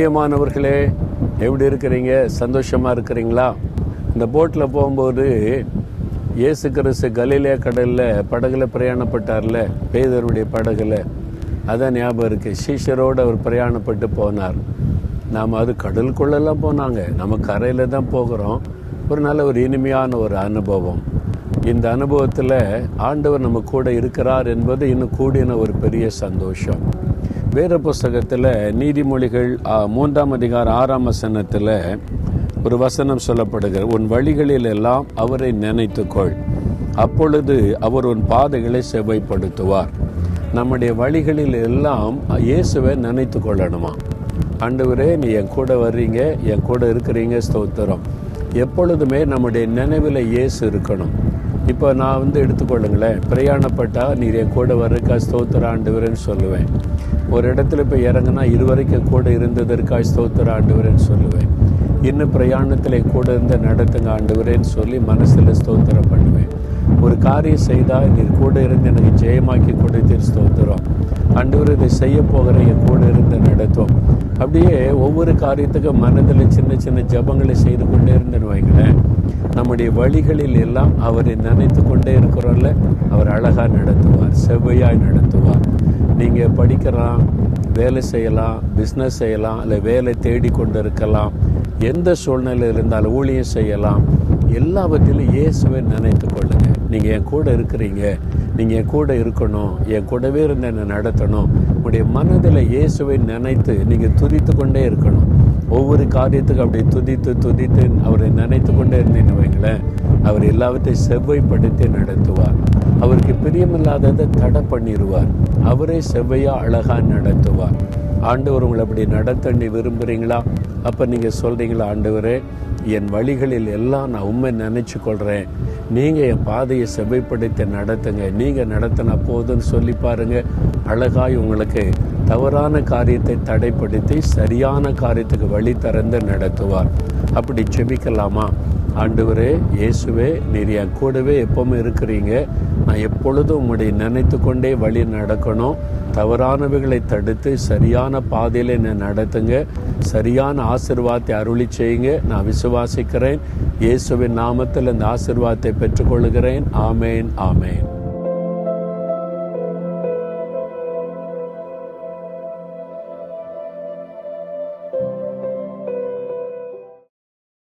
பிரியமானவர்களே, எப்படி இருக்கிறீங்க? சந்தோஷமா இருக்கிறீங்களா? இந்த போட்டில் போகும்போது இயேசு கிறிஸ்து கலிலேயா கடலில் படகுல பிரயாணப்பட்டார்ல, பேதருடைய படகுல. அதான் ஞாபகம் இருக்குது. சீஷரோடு அவர் பிரயாணப்பட்டு போனார். நாம் அது கடலுக்குள்ளெல்லாம் போனாங்க, நம்ம கரையில் தான் போகிறோம். ஒரு நல்ல ஒரு இனிமையான ஒரு அனுபவம். இந்த அனுபவத்தில் ஆண்டவர் நம்ம கூட இருக்கிறார் என்பது இன்னும் கூடின ஒரு பெரிய சந்தோஷம். வேத புஸ்தகத்தில் நீதிமொழிகள் 3ஆம் அதிகாரம் 6ஆம் வசனத்தில் ஒரு வசனம் சொல்லப்படுகிறது. உன் வழிகளில் எல்லாம் அவரை நினைத்துக்கொள், அப்பொழுது அவர் உன் பாதைகளை செவ்வாய்ப்படுத்துவார். நம்முடைய வழிகளில் எல்லாம் இயேசுவை நினைத்து கொள்ளணுமா? ஆண்டவரே, நீ என் கூட வர்றீங்க, என் கூட இருக்கிறீங்க, ஸ்தோத்திரம். எப்பொழுதுமே நம்முடைய நினைவில் இயேசு இருக்கணும். இப்போ நான் எடுத்துக்கொள்ளுங்களேன், பிரயாணப்பட்டால் நீர் என் கூட வர்றதுக்கா ஸ்தோத்திர ஆண்டவரேன்னு சொல்லுவேன். ஒரு இடத்துல இப்போ இறங்கினா இதுவரைக்கும் கூட இருந்ததற்காக ஸ்தோத்திர ஆண்டவரேன்னு சொல்லுவேன். இன்னும் பிரயாணத்தில் கூட இருந்த நடத்துங்க ஆண்டவரேன்னு சொல்லி மனசில் ஸ்தோத்திரம் பண்ணுவேன். ஒரு காரியம் செய்தால் நீர் கூட இருந்து எனக்கு ஜெயமாக்கி கொடுத்தீர், ஸ்தோத்திரம் ஆண்டவர். இதை செய்ய போகிற என் கூட இருந்து நடத்தும். அப்படியே ஒவ்வொரு காரியத்துக்கும் மனதில் சின்ன சின்ன ஜபங்களை செய்து கொண்டே இருந்துன்னு வைங்களேன். நம்முடைய வழிகளில் எல்லாம் அவரை நினைத்து கொண்டே இருக்கிறோம்ல, அவர் அழகாக நடத்துவார், செவ்வையாய் நடத்துவார். நீங்கள் படிக்கலாம், வேலை செய்யலாம், பிஸ்னஸ் செய்யலாம், இல்லை வேலை தேடி கொண்டு இருக்கலாம், எந்த சூழ்நிலை இருந்தாலும் ஊழியம் செய்யலாம். எல்லாவற்றிலும் இயேசுவை நினைத்து கொள்ளுங்க. நீங்கள் என் கூட இருக்கிறீங்க, நீங்கள் என் கூட இருக்கணும், என் கூடவே இருந்து என்னை நடத்தணும். உங்களுடைய மனதில் இயேசுவை நினைத்து நீங்கள் துதித்து கொண்டே இருக்கணும். ஒவ்வொரு காரியத்துக்கும் அப்படி துதித்து அவரை நினைத்து கொண்டே இருந்தேன்னு வைங்களேன், அவர் எல்லாவற்றையும் செவ்வாய்ப்படுத்தி நடத்துவார். அவருக்கு பிரியமில்லாததை தடை பண்ணிடுவார். அவரே செவ்வையாக அழகாக நடத்துவார். ஆண்டவர் உங்களை அப்படி நடத்த விரும்புகிறீங்களா? அப்போ நீங்கள் சொல்கிறீங்களா, ஆண்டவரே, என் வழிகளில் எல்லாம் நான் உண்மை நினச்சி கொள்கிறேன், நீங்கள் என் பாதையை செவ்வைப்படுத்தி நடத்துங்க, நீங்கள் நடத்தினா போதுன்னு சொல்லி பாருங்கள். அழகாய் உங்களுக்கு தவறான காரியத்தை தடைப்படுத்தி சரியான காரியத்துக்கு வழி திறந்து நடத்துவார். அப்படி செபிக்கலாமா? ஆண்டவரே, இயேசுவே, நீர் என் கூடவே எப்பவுமே இருக்கிறீங்க. நான் எப்பொழுதும் உம்முடைய நினைத்து கொண்டே வழி நடக்கணும். தவறானவைகளை தடுத்து சரியான பாதையில் என்னை நடத்துங்க. சரியான ஆசீர்வாதத்தை அருளி செய்யுங்க. நான் விசுவாசிக்கிறேன். இயேசுவின் நாமத்தில் இந்த ஆசீர்வாதத்தை பெற்றுக்கொள்கிறேன். ஆமேன், ஆமேன்.